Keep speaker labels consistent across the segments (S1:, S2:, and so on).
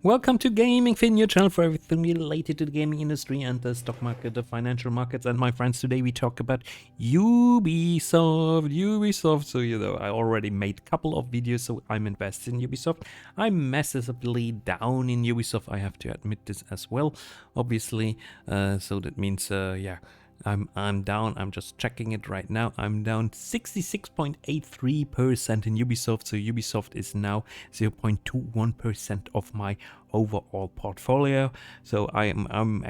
S1: Welcome to Gaming Fin, your channel for everything related to the gaming industry and the stock market, the financial markets. And my friends, today we talk about Ubisoft. So, I already made a couple of videos, so I'm invested in Ubisoft. I'm massively down in Ubisoft, I have to admit this as well, obviously. So that means, I'm down. I'm just checking it right now. I'm down 66.83% in Ubisoft. So Ubisoft is now 0.21% of my overall portfolio. So I'm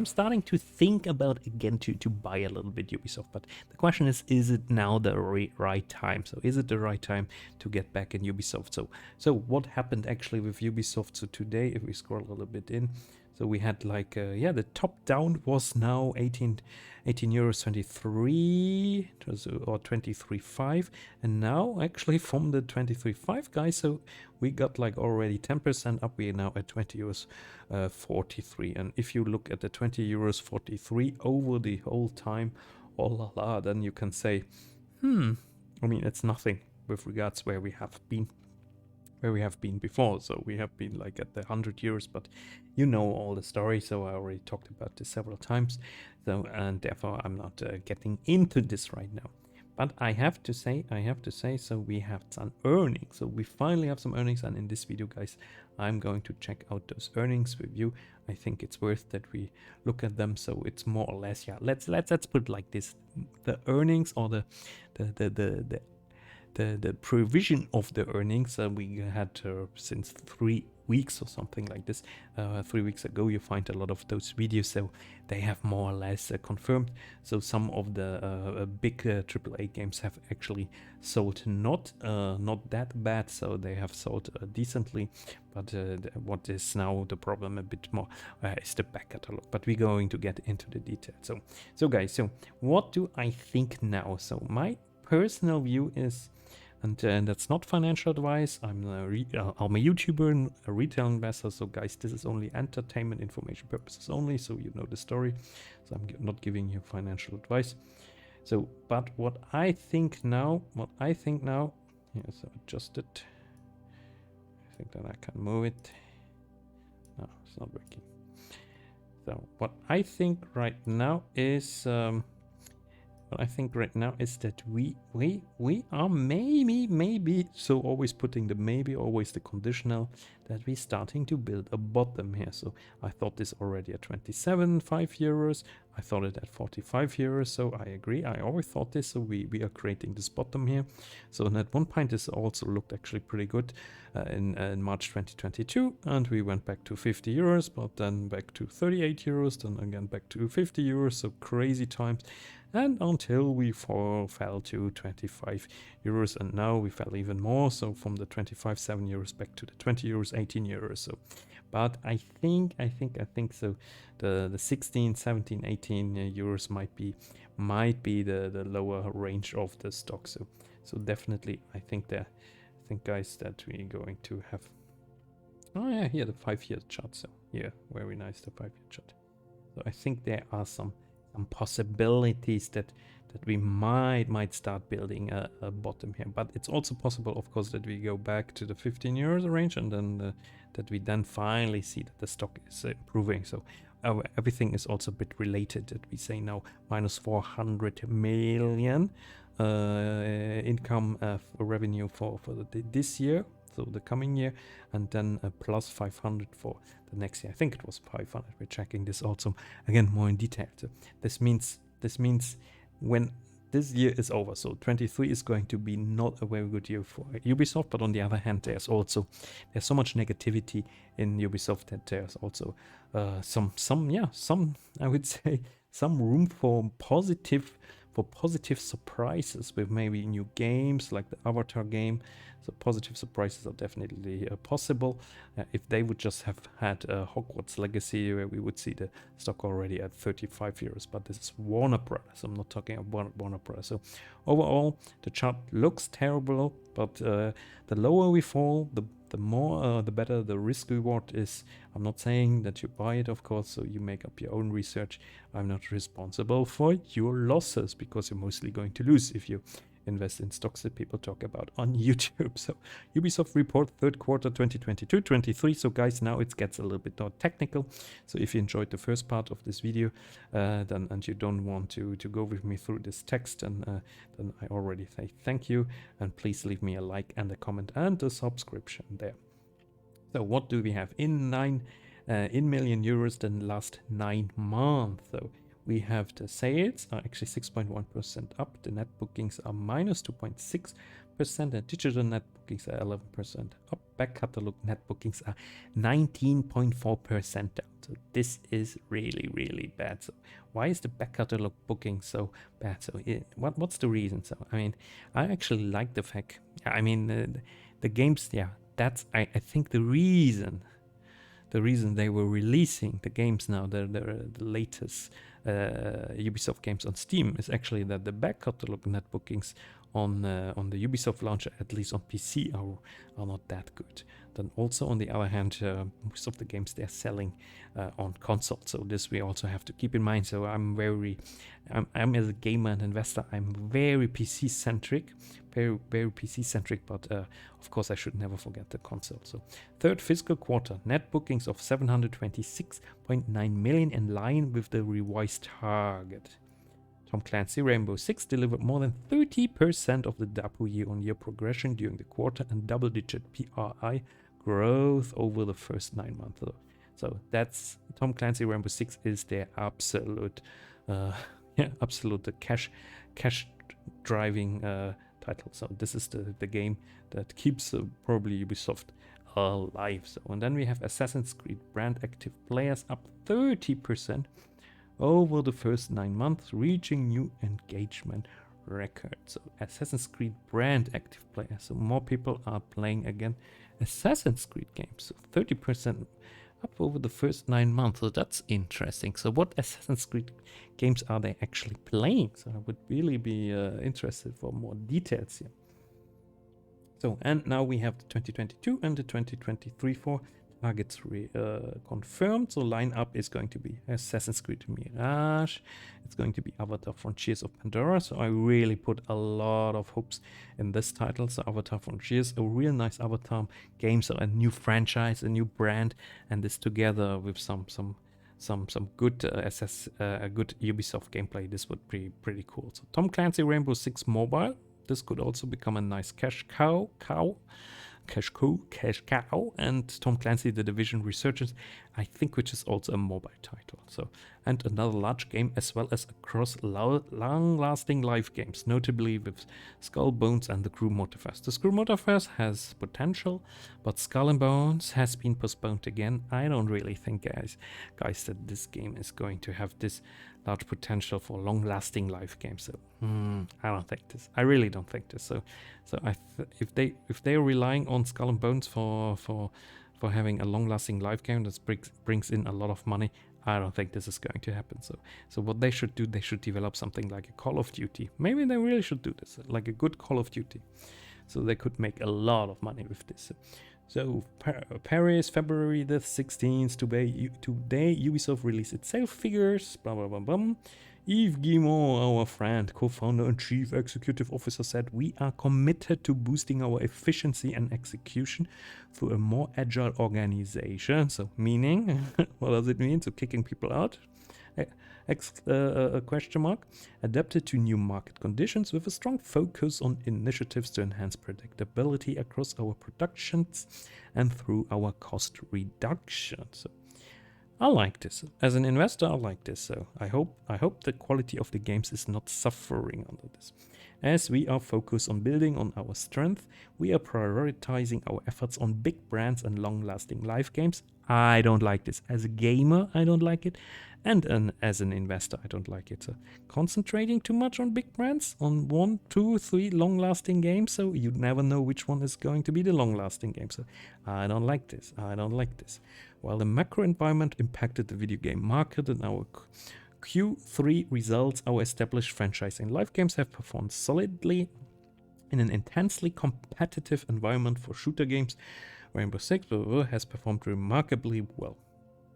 S1: starting to think about again to buy a little bit Ubisoft. But the question is it now the right time? So is it the right time to get back in Ubisoft? So what happened actually with Ubisoft? So today, if we scroll a little bit in. So we had the top down was now 18 euros 23 or 23.5, and now actually from the 23.5 guys, so we got like already 10% up. We are now at 20 euros 43, and if you look at the 20 euros 43 over the whole time, oh la la, then you can say, I mean, it's nothing with regards where we have been before. So we have been like at the 100 euros, but you know all the story, so I already talked about this several times. So, and therefore I'm not getting into this right now. But I have to say, so we have some earnings. So we finally have some earnings, and in this video, guys, I'm going to check out those earnings with you. I think it's worth that we look at them. So it's more or less, let's put it like this: the earnings, or the provision of the earnings we had since 3 weeks or something like this. 3 weeks ago, you find a lot of those videos, so they have more or less confirmed. So some of the big AAA games have actually sold not that bad, so they have sold decently. But what is now the problem a bit more is the back catalog. But we're going to get into the details. So guys, so what do I think now? So my personal view is, and that's not financial advice, I'm a YouTuber and a retail investor, so guys, this is only entertainment information purposes only, so you know the story. So I'm not giving you financial advice. So, but what I think now, so adjust it. I think that I can move it. No, it's not working. So what I think right now is that we are maybe, so always putting the maybe, always the conditional, that we're starting to build a bottom here. So I thought this already at 27.5 euros. I thought it at 45 euros. So I agree. I always thought this. So we are creating this bottom here. So at one point, this also looked actually pretty good in March 2022. And we went back to 50 euros, but then back to 38 euros, then again back to 50 euros. So crazy times. And until we fell to 25 euros, and now we fell even more. So from the 25.7 euros back to the 20 euros, 18 euros. So, but I think so. The 16, 17, 18 euros might be the lower range of the stock. So definitely, I think guys, that we're going to have. Oh yeah, here the 5-year chart. So yeah, very nice, the 5-year chart. So I think there are some possibilities that we might start building a bottom here, but it's also possible, of course, that we go back to the 15 euros range, and then that we then finally see that the stock is improving. So everything is also a bit related, that we say now minus 400 million income revenue for this year, so the coming year, and then plus 500 for the next year. I think it was 500. We're checking this also again more in detail. So this means when this year is over, so 23 is going to be not a very good year for Ubisoft. But on the other hand, there's so much negativity in Ubisoft that there's also some I would say some room for positive surprises with maybe new games like the Avatar game. So positive surprises are definitely possible. If they would just have had Hogwarts Legacy, where we would see the stock already at 35 euros. But this is Warner Brothers. I'm not talking about Warner Brothers. So overall, the chart looks terrible, but the lower we fall, the more, the better the risk reward is. I'm not saying that you buy it, of course, so you make up your own research. I'm not responsible for your losses, because you're mostly going to lose if you invest in stocks that people talk about on YouTube. So Ubisoft report third quarter 2022-23. So guys, now it gets a little bit more technical. So if you enjoyed the first part of this video, then and you don't want to go with me through this text, then I already say thank you, and please leave me a like and a comment and a subscription there. So what do we have in million euros in the last 9 months? So we have the sales are actually 6.1% up. The net bookings are minus 2.6%. And digital net bookings are 11% up. Back catalog net bookings are 19.4% down. So this is really, really bad. So why is the back catalog booking so bad? So what's the reason? So I mean, I actually like the fact. I mean, the games. Yeah, that's I think the reason. The reason they were releasing the games now, the latest Ubisoft games on Steam, is actually that the back catalog net bookings on the Ubisoft launcher, at least on PC, are not that good. Then also on the other hand, most of the games they're selling on console. So this we also have to keep in mind. So I'm as a gamer and investor, I'm very PC centric. Very PC centric, but of course I should never forget the console. So third fiscal quarter, net bookings of 726.9 million, in line with the revised target. Tom Clancy Rainbow Six delivered more than 30% of the DAPU year-on-year progression during the quarter and double-digit PRI growth over the first 9 months. So that's Tom Clancy Rainbow Six is their absolute, absolute cash driving title. So this is the game that keeps probably Ubisoft alive. So, and then we have Assassin's Creed brand active players up 30% over the first 9 months, reaching new engagement record. So Assassin's Creed brand active players. So more people are playing again Assassin's Creed games. So 30% up over the first 9 months. So that's interesting. So what Assassin's Creed games are they actually playing? So I would really be interested for more details here. So, and now we have the 2022 and the 2023 for targets confirmed. So lineup is going to be Assassin's Creed Mirage. It's going to be Avatar Frontiers of Pandora. So I really put a lot of hopes in this title. So Avatar Frontiers, a real nice Avatar game. So a new franchise, a new brand, and this together with some good good Ubisoft gameplay. This would be pretty cool. So Tom Clancy Rainbow Six Mobile. This could also become a nice cash cow, and Tom Clancy The Division Resurgence, I think, which is also a mobile title. So, and another large game, as well as across long-lasting live games, notably with Skull Bones and the Crew Motorverse. The Crew Motorverse has potential, but Skull and Bones has been postponed again. I don't really think, guys, that this game is going to have this large potential for long-lasting live games. So I don't think this. I really don't think this. So if they are relying on Skull and Bones for having a long-lasting live game that brings in a lot of money, I don't think this is going to happen. So what they should do, they should develop something like a Call of Duty. Maybe they really should do this, like a good Call of Duty. So they could make a lot of money with this. So Paris, February the 16th, today Ubisoft released its sales figures, blah, blah, blah, blah. Yves Guillemot, our friend, co-founder and chief executive officer, said, "We are committed to boosting our efficiency and execution through a more agile organization." So meaning, what does it mean? So kicking people out? Question mark. Adapted to new market conditions with a strong focus on initiatives to enhance predictability across our productions and through our cost reduction. So I like this. As an investor, I like this. So I hope the quality of the games is not suffering under this. As we are focused on building on our strength, we are prioritizing our efforts on big brands and long-lasting live games. I don't like this. As a gamer, I don't like it. And as an investor, I don't like it. So concentrating too much on big brands, on 1, 2, 3 long-lasting games, so you never know which one is going to be the long-lasting game. So I don't like this. I don't like this. While the macro environment impacted the video game market and our Q3 results, our established franchise and live games have performed solidly in an intensely competitive environment for shooter games. Rainbow Six has performed remarkably well.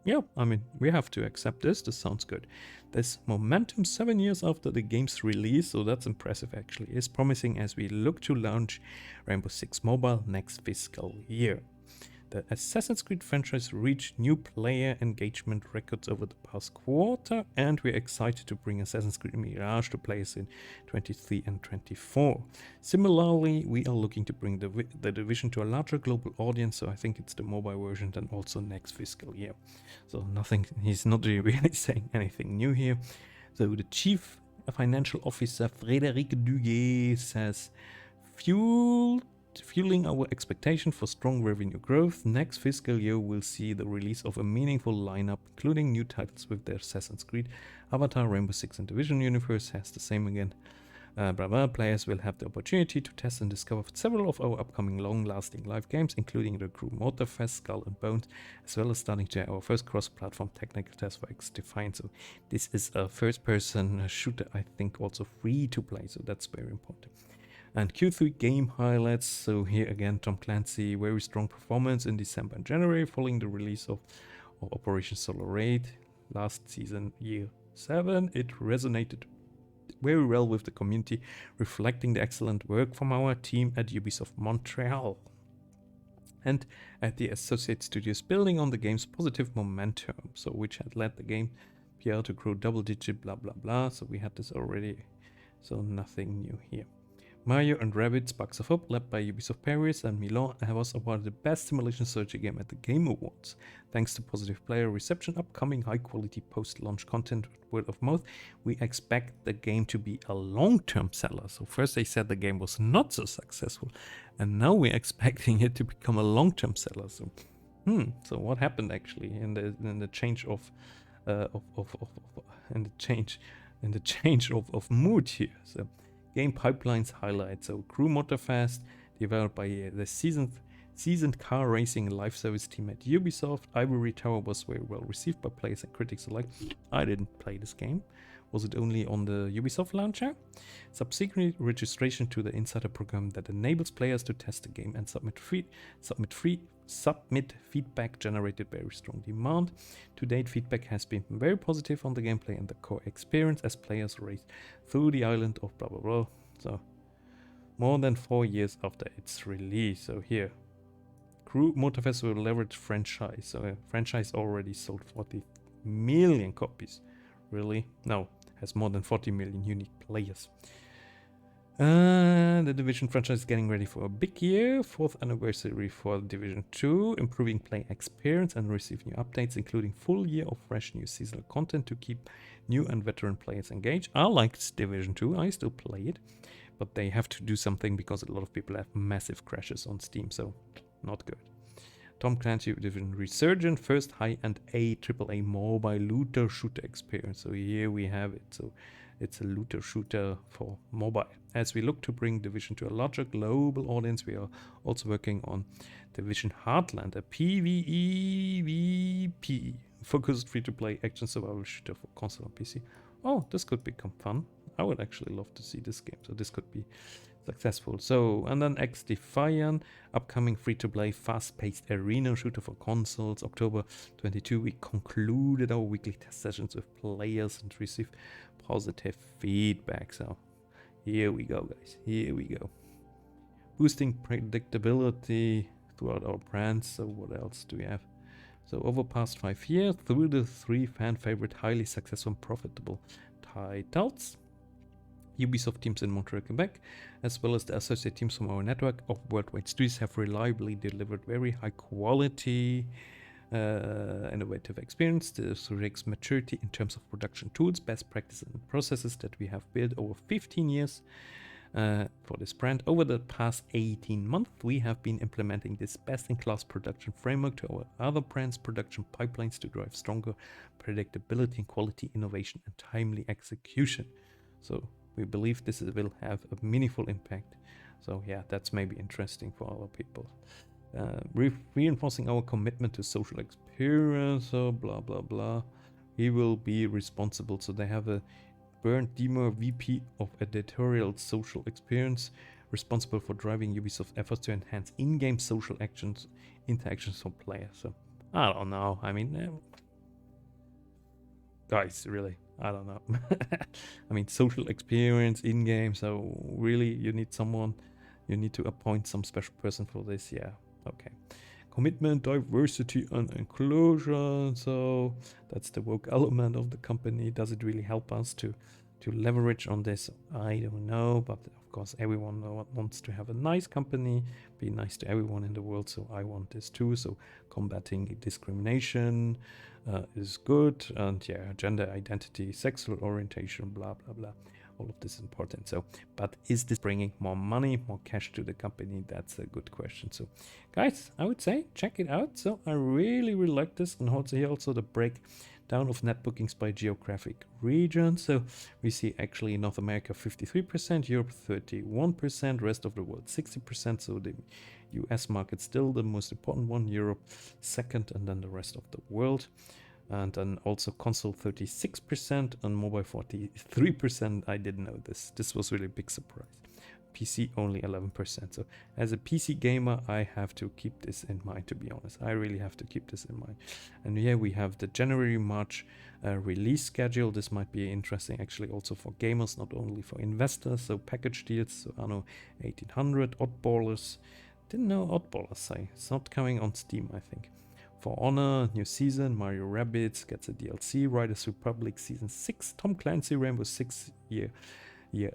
S1: Yeah, I mean, we have to accept this. This sounds good. This momentum 7 years after the game's release, so that's impressive actually, is promising as we look to launch Rainbow Six Mobile next fiscal year. The Assassin's Creed franchise reached new player engagement records over the past quarter, and we're excited to bring Assassin's Creed Mirage to players in 23 and 24. Similarly, we are looking to bring the Division to a larger global audience, so I think it's the mobile version and also next fiscal year. So nothing, he's not really saying anything new here. So the Chief Financial Officer Frédéric Duguay says, fueling our expectation for strong revenue growth, next fiscal year will see the release of a meaningful lineup, including new titles with the Assassin's Creed, Avatar, Rainbow Six and Division universe. Has the same again. Players will have the opportunity to test and discover several of our upcoming long-lasting live games, including the Crew Motorfest, Skull and Bones, as well as starting to our first cross-platform technical test for XDefiant. So this is a first-person shooter, I think also free to play, so that's very important. And Q3 game highlights. So here again, Tom Clancy, very strong performance in December and January following the release of Operation Solar Raid last season, year 7. It resonated very well with the community, reflecting the excellent work from our team at Ubisoft Montreal and at the Associate Studios, building on the game's positive momentum, so which had led the game PR to grow double-digit blah blah blah. So we had this already, so nothing new here. Mario and Rabbids Sparks of Hope, led by Ubisoft Paris and Milan, was awarded the best simulation strategy game at the Game Awards. Thanks to positive player reception, upcoming high-quality post-launch content, word of mouth, we expect the game to be a long-term seller. So first they said the game was not so successful, and now we're expecting it to become a long-term seller. So, so what happened actually in the change of mood here? So, game pipelines highlight. So Crew Motorfest, developed by the seasoned car racing and live service team at Ubisoft. Ivory Tower was very well received by players and critics alike. I didn't play this game. Was it only on the Ubisoft launcher? Subsequent registration to the Insider program that enables players to test the game and submit feedback generated very strong demand. To date, feedback has been very positive on the gameplay and the core experience as players race through the island of blah blah blah. So more than 4 years after its release. So here, Crew Motorfest will leverage franchise. So a franchise already sold 40 million copies. Really? No, has more than 40 million unique players. The Division franchise is getting ready for a big year, 4th anniversary for Division 2, improving play experience and receive new updates, including full year of fresh new seasonal content to keep new and veteran players engaged. I liked Division 2, I still play it, but they have to do something because a lot of people have massive crashes on Steam, so not good. Tom Clancy Division Resurgent, first high-end AAA mobile looter shooter experience. So here we have it. So it's a looter shooter for mobile. As we look to bring Division to a larger global audience, we are also working on Division Heartland, a PvEVP focused free-to-play action survival shooter for console and PC. Oh, this could become fun. I would actually love to see this game. So this could be successful. So, and then XDefiant, upcoming free-to-play fast-paced arena shooter for consoles. October 22, we concluded our weekly test sessions with players and received positive feedback. So here we go, guys. Here we go. Boosting predictability throughout our brands. So what else do we have? So over past 5 years, through the 3 fan-favorite, highly successful and profitable titles, Ubisoft teams in Montreal, Quebec, as well as the associate teams from our network of worldwide studios have reliably delivered very high quality, innovative experience. This reflects maturity in terms of production tools, best practices and processes that we have built over 15 years for this brand. Over the past 18 months, we have been implementing this best-in-class production framework to our other brands' production pipelines to drive stronger predictability and quality innovation and timely execution. So we believe this will have a meaningful impact. So yeah, that's maybe interesting for other people. Reinforcing our commitment to social experience, so blah blah blah. He will be responsible. So they have a Bernd Diemer, VP of Editorial Social Experience, responsible for driving Ubisoft efforts to enhance in-game social interactions for players. So I don't know. I mean, guys, really, I don't know. I mean, social experience in game. So really, you need someone. You need to appoint some special person for this. Yeah. Okay. Commitment, diversity, and inclusion. So that's the woke element of the company. Does it really help us to leverage on this? I don't know, but of course everyone wants to have a nice company, be nice to everyone in the world. So I want this too. So combating discrimination is good, and yeah, gender identity, sexual orientation, blah blah blah. All of this is important. So, but is this bringing more money, more cash to the company? That's a good question. So, guys, I would say check it out. So, I really like this, and also here also the breakdown of net bookings by geographic region. So, we see actually North America 53%, Europe 31%, rest of the world 60%. So, the US market still the most important one, Europe second, and then the rest of the world. And then also console 36% and mobile 43%. I didn't know this. This was really a big surprise. PC only 11%. So as a PC gamer, I have to keep this in mind, to be honest. I really have to keep this in mind. And here we have the January-March release schedule. This might be interesting actually also for gamers, not only for investors. So package deals, so Anno 1800, Oddballers. Didn't know Oddballers, it's not coming on Steam, I think. For Honor, new season, Mario Rabbids gets a DLC, Riders Republic Season 6, Tom Clancy Rainbow Six Year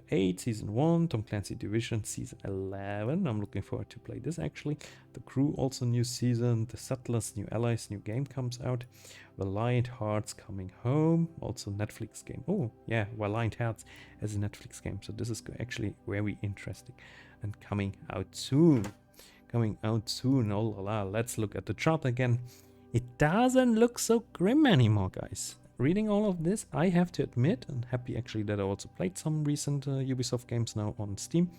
S1: 8, Season 1, Tom Clancy Division Season 11. I'm looking forward to play this actually. The Crew also new season, The Settlers, New Allies, new game comes out. Valiant Hearts coming home, also Netflix game. Oh yeah, Valiant Hearts as a Netflix game. So this is actually very interesting and coming out soon. Oh la la. Let's look at the chart again. It doesn't look so grim anymore, guys. Reading all of this, I have to admit, and happy actually that I also played some recent Ubisoft games now on Steam.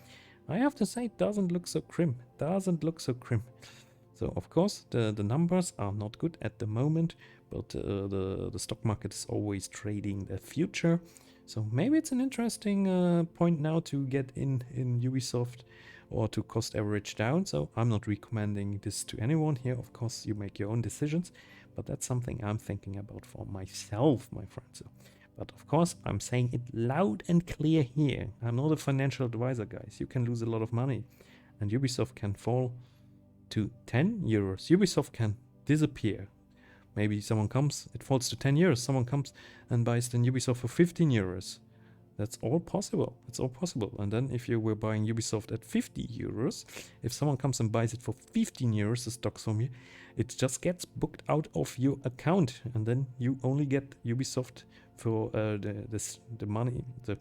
S1: I have to say it doesn't look so grim. So of course the numbers are not good at the moment, but the stock market is always trading the future. So maybe it's an interesting point now to get in Ubisoft, or to cost average down. So I'm not recommending this to anyone here. Of course, you make your own decisions, but that's something I'm thinking about for myself, my friends. So, but of course, I'm saying it loud and clear here. I'm not a financial advisor, guys. You can lose a lot of money, and Ubisoft can fall to 10 euros. Ubisoft can disappear. Maybe someone comes, it falls to 10 euros. Someone comes and buys the Ubisoft for 15 euros. That's all possible. It's all possible. And then if you were buying Ubisoft at 50 euros, if someone comes and buys it for 15 euros, the stocks from you, it just gets booked out of your account. And then you only get Ubisoft for the money, the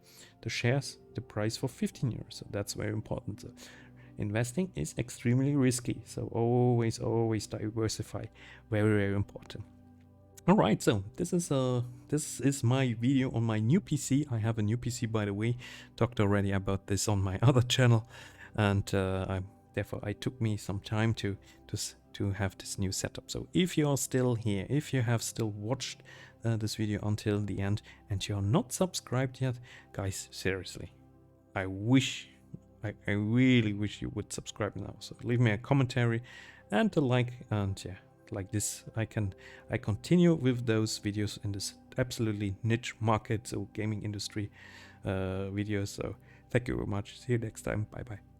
S1: shares, the price for 15 euros. So that's very important. So investing is extremely risky. So always diversify. Very important. All right, so this is my video on my new PC. I have a new PC, by the way. Talked already about this on my other channel, and therefore I took me some time to have this new setup. So if you are still here, if you have still watched this video until the end, and you are not subscribed yet, guys, seriously, I really wish you would subscribe now. So leave me a commentary and a like, and yeah. Like this, I continue with those videos in this absolutely niche market, so gaming industry videos. So thank you very much. See you next time. Bye bye.